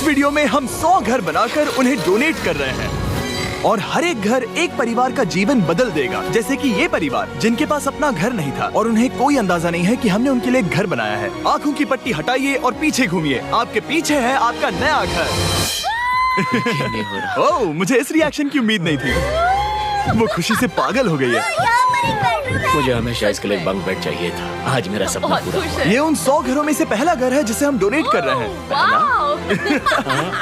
Video में हम 100 घर बनाकर उन्हें डोनेट कर रहे हैं और हर एक घर एक परिवार का जीवन बदल देगा। जैसे कि ये परिवार जिनके पास अपना घर नहीं था और उन्हें कोई अंदाजा नहीं है कि हमने उनके लिए एक घर बनाया है। आंखों की पट्टी हटाइए और पीछे घूमिए। आपके पीछे है आपका नया घर। ओह, मुझे इस रिएक्शन की उम्मीद नहीं थी। वो खुशी से पागल हो गई है। मुझे हमेशा इसके लिए बंक बेड चाहिए था। आज मेरा सपना पूरा हुआ। ये उन 100 घरों में से पहला घर है जिसे हम डोनेट कर रहे हैं।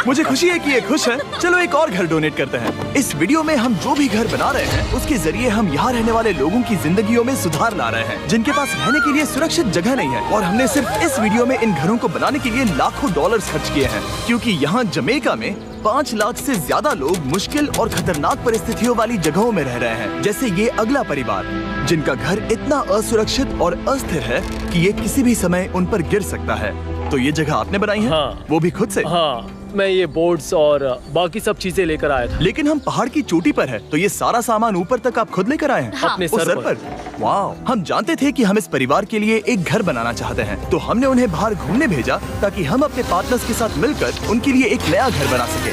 मुझे खुशी है कि ये खुश है। चलो एक और घर डोनेट करते हैं। इस वीडियो में हम जो भी घर बना रहे हैं उसके जरिए हम यहाँ रहने वाले लोगों की जिंदगियों में सुधार ला रहे हैं जिनके पास रहने के लिए सुरक्षित जगह नहीं है। और हमने सिर्फ इस वीडियो में इन घरों को बनाने के लिए लाखों डॉलर्स खर्च किए हैं, क्योंकि यहाँ जमैका में 5 लाख से ज्यादा लोग मुश्किल और खतरनाक परिस्थितियों वाली जगहों में रह रहे हैं। जैसे ये अगला परिवार जिनका घर इतना असुरक्षित और अस्थिर है कि ये किसी भी समय उन पर गिर सकता है। तो ये जगह आपने बनाई है? हाँ। वो भी खुद से? हाँ, मैं ये बोर्ड्स और बाकी सब चीजें लेकर आया था। लेकिन हम पहाड़ की चोटी पर है, तो ये सारा सामान ऊपर तक आप खुद लेकर आए हैं? हाँ। अपने उस सर पर? वाह! हम जानते थे कि हम इस परिवार के लिए एक घर बनाना चाहते हैं, तो हमने उन्हें बाहर घूमने भेजा ताकि हम अपने पार्टनर्स के साथ मिलकर उनके लिए एक नया घर बना सके।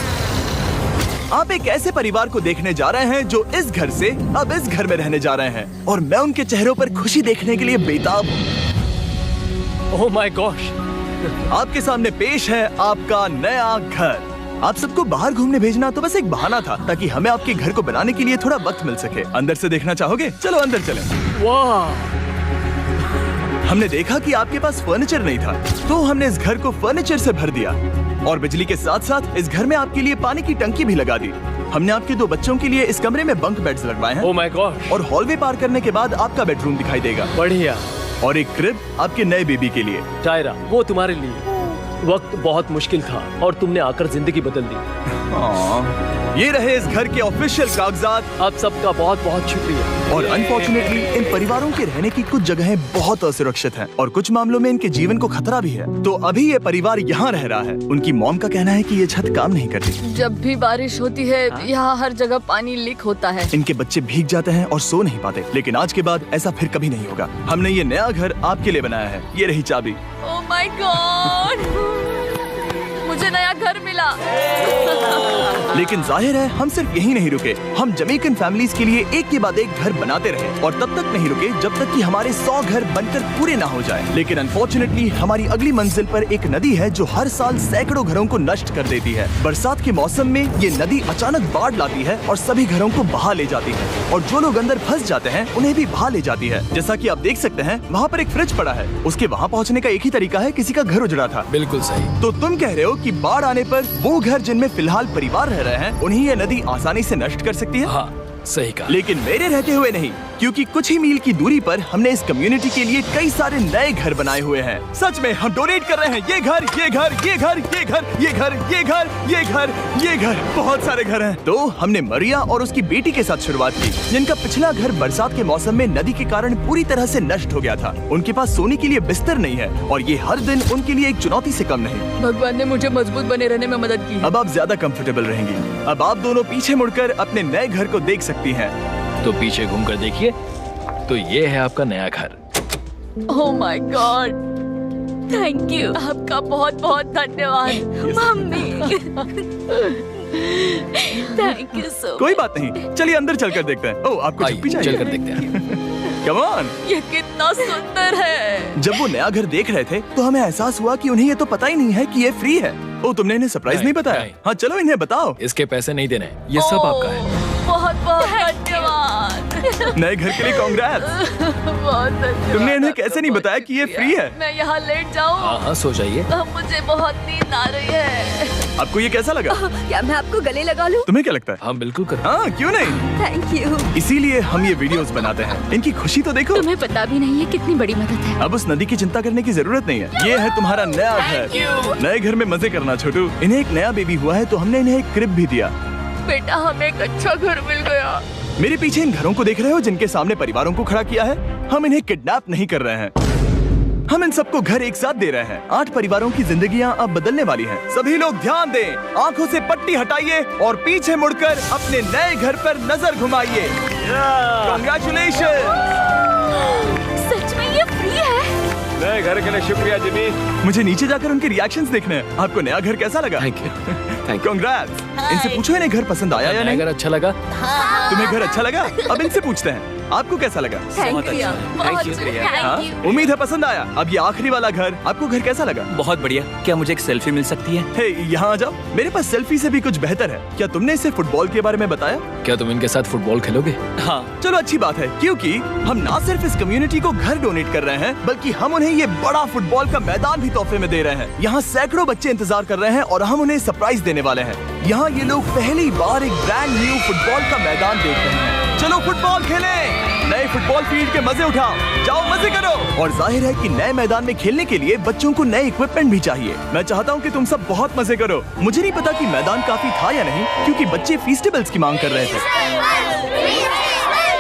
आप एक ऐसे परिवार को देखने जा रहे हैं जो इस घर से अब इस घर में रहने जा रहे हैं, और मैं उनके चेहरों पर खुशी देखने के लिए बेताब हूँ। Oh my gosh! आपके सामने पेश है आपका नया घर। आप सबको बाहर घूमने भेजना तो बस एक बहाना था ताकि हमें आपके घर को बनाने के लिए थोड़ा वक्त मिल सके। अंदर से देखना चाहोगे? चलो अंदर चलें। वाह! हमने देखा कि आपके पास फर्नीचर नहीं था, तो हमने इस घर को फर्नीचर से भर दिया और बिजली के साथ साथ इस घर में आपके लिए पानी की टंकी भी लगा दी। हमने आपके 2 बच्चों के लिए इस कमरे में बंक बेड्स लगवाए हैं। Oh my gosh! और हॉलवे पार करने के बाद आपका बेडरूम दिखाई देगा। बढ़िया। और एक क्रिब आपके नए बेबी के लिए। टायरा, वो तुम्हारे लिए। वक्त बहुत मुश्किल था और तुमने आकर जिंदगी बदल दी। ये रहे इस घर के ऑफिशियल कागजात। आप सबका बहुत बहुत शुक्रिया। और अनफॉर्चुनेटली इन परिवारों के रहने की कुछ जगहें बहुत असुरक्षित हैं और कुछ मामलों में इनके जीवन को खतरा भी है। तो अभी ये परिवार यहाँ रह रहा है। उनकी मॉम का कहना है कि ये छत काम नहीं करती। जब भी बारिश होती है यहाँ हर जगह पानी लीक होता है। इनके बच्चे भीग जाते हैं और सो नहीं पाते, लेकिन आज के बाद ऐसा फिर कभी नहीं होगा। हमने ये नया घर आपके लिए बनाया है। ये रही चाबी। Oh my God! मुझे नया घर मिला। लेकिन जाहिर है हम सिर्फ यही नहीं रुके। हम जमैकन फैमिलीज के लिए एक के बाद एक घर बनाते रहे और तब तक नहीं रुके जब तक कि हमारे 100 घर बनकर पूरे ना हो जाए। लेकिन अनफॉर्चुनेटली हमारी अगली मंजिल पर एक नदी है जो हर साल सैकड़ों घरों को नष्ट कर देती है। बरसात के मौसम में ये नदी अचानक बाढ़ लाती है और सभी घरों को बहा ले जाती है, और जो लोग अंदर फंस जाते हैं उन्हें भी बहा ले जाती है। जैसा कि आप देख सकते हैं वहाँ पर एक फ्रिज पड़ा है। उसके वहाँ पहुँचने का एक ही तरीका है, किसी का घर उजड़ा था। बिल्कुल सही। तो तुम कह रहे हो कि बाढ़ आने पर वो घर जिनमें फिलहाल परिवार रह रहे हैं उन्हें ये नदी आसानी से नष्ट कर सकती है? हाँ, सही कहा। लेकिन मेरे रहते हुए नहीं, क्योंकि कुछ ही मील की दूरी पर हमने इस कम्युनिटी के लिए कई सारे नए घर बनाए हुए हैं। सच में हम डोनेट कर रहे हैं ये घर, ये घर, ये घर, ये घर, ये घर, ये घर, ये घर, ये घर, बहुत सारे घर हैं। तो हमने मरिया और उसकी बेटी के साथ शुरुआत की, जिनका पिछला घर बरसात के मौसम में नदी के कारण पूरी तरह से नष्ट हो गया था। उनके पास सोने के लिए बिस्तर नहीं है और ये हर दिन उनके लिए एक चुनौती से कम नहीं। भगवान ने मुझे मजबूत बने रहने में मदद की। अब आप ज्यादा कंफर्टेबल रहेंगी। अब आप दोनों पीछे मुड़कर अपने नए घर को देख सकती हैं। तो पीछे घूमकर देखिए, तो ये है आपका नया घर। Oh my God! Thank you. आपका बहुत बहुत धन्यवाद मम्मी। Thank you so. कोई बात नहीं, चलिए अंदर चलकर देखते हैं। ओह, आपको आइए, चप्पी चाहिए? चलकर देखते हैं। Come on! ये कितना सुंदर है। जब वो नया घर देख रहे थे तो हमें एहसास हुआ कि उन्हें ये तो पता ही नहीं है कि ये फ्री है। ओ, तुमने इन्हें सरप्राइज नहीं बताया? नहीं। हाँ, चलो इन्हें बताओ। इसके पैसे नहीं देने, ये सब आपका है। बहुत बहुत धन्यवाद। नए घर के लिए कांग्रेट्स। बहुत धन्यवाद। तुमने इन्हें कैसे नहीं बताया कि ये फ्री है? मैं यहाँ लेट जाऊँ? हाँ हाँ, सो जाइए। मुझे बहुत नींद आ रही है। आपको ये कैसा लगा? क्या मैं आपको गले लगा लूं? तुम्हें क्या लगता है? हाँ बिल्कुल कर। हाँ, क्यों नहीं? Thank you. इसीलिए हम ये वीडियोस बनाते हैं। इनकी खुशी तो देखो। तुम्हें पता भी नहीं है कितनी बड़ी मदद है। अब उस नदी की चिंता करने की जरूरत नहीं है। ये है तुम्हारा नया घर। नए घर में मजे करना छोटू। इन्हें एक नया बेबी हुआ है तो हमने इन्हें एक क्रिब भी दिया। बेटा, हमें एक अच्छा घर मिल गया। मेरे पीछे इन घरों को देख रहे हो जिनके सामने परिवारों को खड़ा किया है? हम इन्हें किडनैप नहीं कर रहे हैं, हम इन सबको घर एक साथ दे रहे हैं। 8 परिवारों की जिंदगियां अब बदलने वाली हैं। सभी लोग ध्यान दें, आंखों से पट्टी हटाइए और पीछे मुड़कर अपने नए घर पर नजर घुमाइए। कांग्रेचुलेशन! सच में ये फ्री है? नए घर के लिए शुक्रिया जिमी। मुझे नीचे जाकर उनके रिएक्शंस देखने हैं। आपको नया घर कैसा लगा? Thank you, thank you. Congrats. इनसे पूछो इन्हें घर पसंद आया या नहीं? अगर अच्छा लगा तुम्हें घर अच्छा लगा? अब इनसे पूछते हैं आपको कैसा लगा? Thank you. Thank you. हाँ? उम्मीद है पसंद आया। अब ये आखिरी वाला घर, आपको घर कैसा लगा? बहुत बढ़िया। क्या मुझे एक सेल्फी मिल सकती है? हे, यहाँ आ जाओ। मेरे पास सेल्फी से भी कुछ बेहतर है। क्या तुमने इसे फुटबॉल के बारे में बताया? क्या तुम इनके साथ फुटबॉल खेलोगे? हाँ। चलो अच्छी बात है, क्योंकि हम ना सिर्फ इस कम्युनिटी को घर डोनेट कर रहे हैं, बल्कि हम उन्हें ये बड़ा फुटबॉल का मैदान भी तोहफे में दे रहे हैं। यहाँ सैकड़ों बच्चे इंतजार कर रहे हैं और हम उन्हें सरप्राइज देने वाले हैं। यहाँ ये लोग पहली बार एक ब्रांड न्यू फुटबॉल का मैदान देख रहे हैं। चलो फुटबॉल खेलें। नए फुटबॉल फील्ड के मजे उठाओ, जाओ मजे करो। और जाहिर है कि नए मैदान में खेलने के लिए बच्चों को नए इक्विपमेंट भी चाहिए। मैं चाहता हूँ कि तुम सब बहुत मजे करो। मुझे नहीं पता कि मैदान काफी था या नहीं, क्योंकि बच्चे फीस्टेबल्स की मांग कर रहे थे।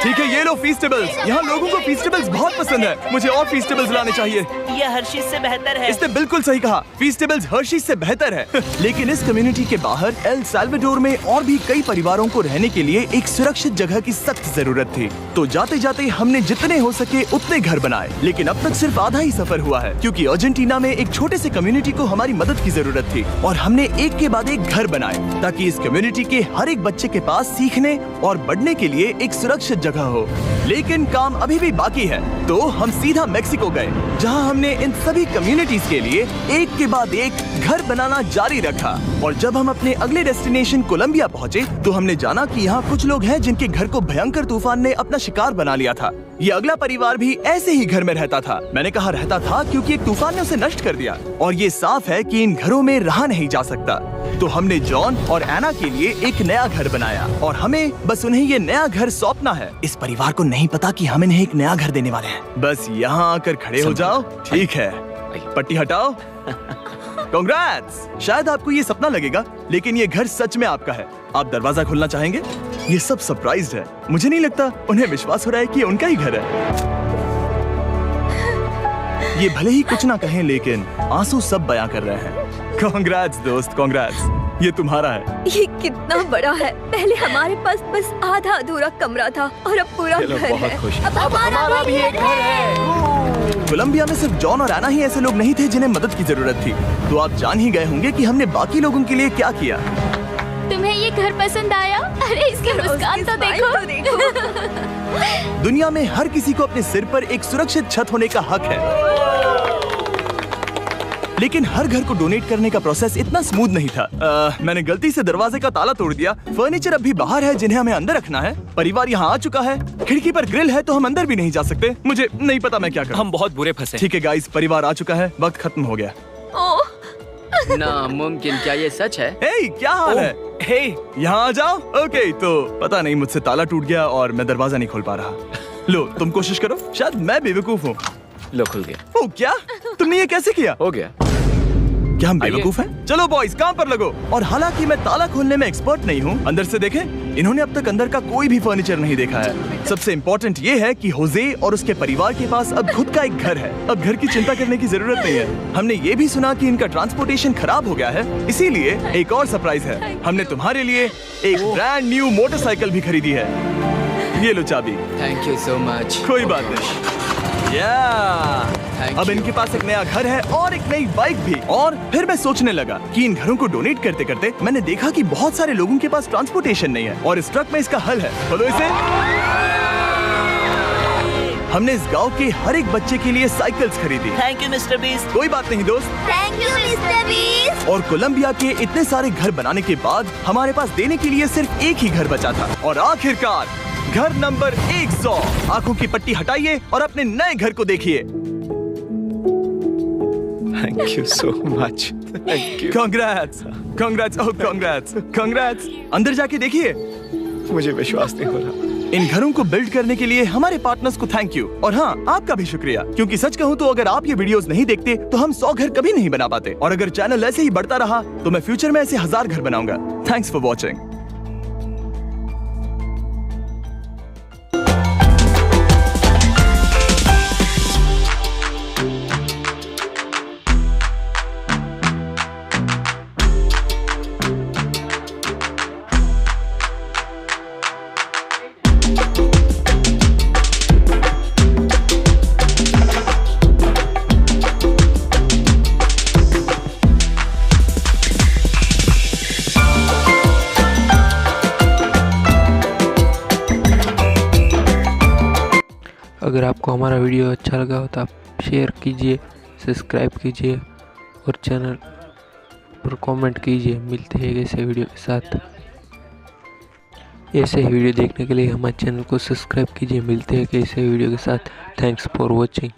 ठीक है, ये लो फीस्टेबल्स। यहाँ लोगों को फीस्टेबल्स बहुत पसंद है। मुझे और फीस्टेबल्स लाने चाहिए। ये हर्षीज से बेहतर है। इसने बिल्कुल सही कहा, फीस्टेबल्स हर्शीज से बेहतर है। लेकिन इस कम्युनिटी के बाहर एल साल्वाडोर में और भी कई परिवारों को रहने के लिए एक सुरक्षित जगह की सख्त जरूरत थी। तो जाते जाते हमने जितने हो सके उतने घर बनाए, लेकिन अब तक सिर्फ आधा ही सफर हुआ है, क्योंकि अर्जेंटीना में एक छोटे से कम्युनिटी को हमारी मदद की जरूरत थी और हमने एक के बाद एक घर बनाए ताकि इस कम्युनिटी के हर एक बच्चे के पास सीखने और बढ़ने के लिए एक सुरक्षित जगह हो। लेकिन काम अभी भी बाकी है, तो हम सीधा मेक्सिको गए, जहां हमने इन सभी कम्युनिटीज के लिए एक के बाद एक घर बनाना जारी रखा। और जब हम अपने अगले डेस्टिनेशन कोलंबिया पहुंचे, तो हमने जाना कि यहाँ कुछ लोग हैं जिनके घर को भयंकर तूफान ने अपना शिकार बना लिया था। ये अगला परिवार भी ऐसे ही घर में रहता था। मैंने कहा रहता था क्योंकि एक तूफान ने उसे नष्ट कर दिया, और ये साफ है कि इन घरों में रहा नहीं जा सकता। तो हमने जॉन और एना के लिए एक नया घर बनाया और हमें बस उन्हें ये नया घर सौंपना है। इस परिवार को नहीं पता कि हम इन्हें एक नया घर देने वाले हैं। बस यहाँ आकर खड़े हो जाओ। ठीक है, पट्टी हटाओ। कांग्रेट्स। शायद आपको ये सपना लगेगा, लेकिन ये घर सच में आपका है। आप दरवाजा खोलना चाहेंगे? ये सब सरप्राइज्ड है। मुझे नहीं लगता उन्हें विश्वास हो रहा है कि ये उनका ही घर है। ये भले ही कुछ ना कहें, लेकिन आंसू सब बयां कर रहे हैं। कांग्रेट्स दोस्त, कांग्रेट्स। ये तुम्हारा है। ये कितना बड़ा है। पहले हमारे पास बस आधा अधूरा कमरा था और अब पूरा घर है। अब हमारा भी एक घर है। कोलंबिया में सिर्फ जॉन और एना ही ऐसे लोग नहीं थे जिन्हें मदद की जरूरत थी। तो आप जान ही गए होंगे कि हमने बाकी लोगों के लिए क्या किया। तुम्हें ये घर पसंद आया? अरे इसकी मुस्कान तो देखो। दुनिया में हर किसी को अपने सिर पर एक सुरक्षित छत होने का हक है, लेकिन हर घर को डोनेट करने का प्रोसेस इतना स्मूथ नहीं था। मैंने गलती से दरवाजे का ताला तोड़ दिया। फर्नीचर अभी बाहर है जिन्हें हमें अंदर रखना है। परिवार यहाँ आ चुका है। खिड़की पर ग्रिल है तो हम अंदर भी नहीं जा सकते। मुझे नहीं पता मैं क्या करूं। हम बहुत बुरे फंसे। ठीक है गाइस, परिवार आ चुका है। वक्त खत्म हो गया। नामुमकिन, क्या ये सच है? हे, क्या हाल है? हे, यहाँ आ जाओ। ओके, तो पता नहीं मुझसे ताला टूट गया और मैं दरवाजा नहीं खोल पा रहा। लो, तुम कोशिश करो। शायद मैं बेवकूफ हूँ। लो, खुल गया। ओ क्या? तुमने ये कैसे किया? हो गया। क्या हम बेवकूफ हैं? चलो बॉयज, काम पर लगो। और हालांकि मैं ताला खोलने में एक्सपर्ट नहीं हूँ, अंदर से देखें, इन्होंने अब तक अंदर का कोई भी फर्नीचर नहीं देखा है। सबसे इम्पोर्टेंट ये है कि होजे और उसके परिवार के पास अब खुद का एक घर है। अब घर की चिंता करने की जरूरत नहीं है। हमने ये भी सुना कि इनका ट्रांसपोर्टेशन खराब हो गया है, इसीलिए एक और सरप्राइज है। हमने तुम्हारे लिए एक ब्रांड न्यू मोटरसाइकिल भी खरीदी है। ये लो चाबी। Thank you so much. कोई बात नहीं। अब इनके पास एक नया घर है और एक नई बाइक भी। और फिर मैं सोचने लगा कि इन घरों को डोनेट करते करते मैंने देखा कि बहुत सारे लोगों के पास ट्रांसपोर्टेशन नहीं है, और इस ट्रक में इसका हल है। खोलो इसे। हमने इस गांव के हर एक बच्चे के लिए साइकिल्स खरीदी। Thank you mister beast. कोई बात नहीं दोस्त। Thank you mister beast. और कोलंबिया के इतने सारे घर बनाने के बाद हमारे पास देने के लिए सिर्फ एक ही घर बचा था। और आखिरकार घर नंबर 100। आंखों की पट्टी हटाइए और अपने नए घर को देखिए। Thank you so much. Thank you. Congrats, congrats, oh congrats, congrats. अंदर जाके देखिए। मुझे विश्वास नहीं हो रहा। इन घरों को बिल्ड करने के लिए हमारे पार्टनर्स को थैंक यू, और हाँ, आपका भी शुक्रिया, क्योंकि सच कहूँ तो अगर आप ये वीडियोस नहीं देखते तो हम 100 घर कभी नहीं बना पाते। और अगर चैनल ऐसे ही बढ़ता रहा तो मैं फ्यूचर में ऐसे 1000 घर बनाऊंगा। Thanks for watching. अगर आपको हमारा वीडियो अच्छा लगा हो तो आप शेयर कीजिए, सब्सक्राइब कीजिए और चैनल पर कमेंट कीजिए। मिलते हैं ऐसे वीडियो के साथ। ऐसे ही वीडियो देखने के लिए हमारे चैनल को सब्सक्राइब कीजिए। मिलते हैं ऐसे वीडियो के साथ। Thanks for watching.